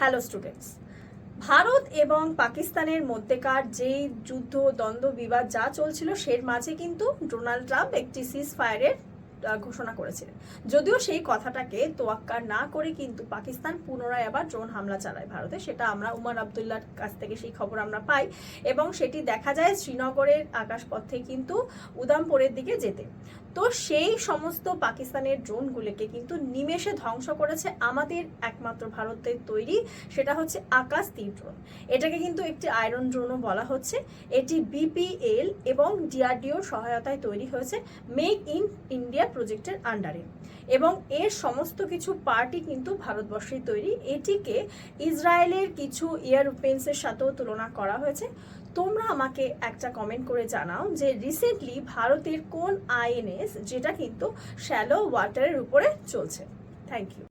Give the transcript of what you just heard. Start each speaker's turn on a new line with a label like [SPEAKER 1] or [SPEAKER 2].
[SPEAKER 1] Hello students, Bharat এবং পাকিস্তানের মধ্যেকার যে যুদ্ধ দ্বন্দ্ব বিবাদ যা চলছিল সের মাঝে কিন্তু ডোনাল্ড ট্রাম্প একটি সিজ ফায়ারের ঘোষণা করেছিলেন। যদিও সেই কথাটাকে তোয়াক্কা না করে কিন্তু পাকিস্তান পুনরায় আবার ড্রোন হামলা চালায় ভারতে, সেটা আমরা উমর আবদুল্লাহর কাছ থেকে সেই খবর আমরা পাই এবং সেটি দেখা যায় শ্রীনগরের আকাশপথে কিন্তু উদামপুরের দিকে যেতে। তো সেই সমস্ত পাকিস্তানের ড্রোনগুলোকে কিন্তু নিমেষে ধ্বংস করেছে আমাদের একমাত্র ভারতের তৈরি, সেটা হচ্ছে আকাশ তীর ড্রোন। এটাকে কিন্তু একটি আয়রন ড্রোনও বলা হচ্ছে। এটি বিপিএল এবং ডিআরডিওর সহায়তায় তৈরি হয়েছে মেক ইন ইন্ডিয়া প্রজেক্টের আন্ডারে, এবং এর সমস্ত কিছু পার্টই কিন্তু ভারতবর্ষের তৈরি। এটিকে ইসরায়েলের কিছু এয়ারপ্লেনসের সাথেও তুলনা করা হয়েছে। তোমরা আমাকে একটা কমেন্ট করে জানাও যে রিসেন্টলি ভারতের কোন আইএনএস যেটা কিন্তু শ্যালো ওয়াটারের উপরে চলছে। Thank you.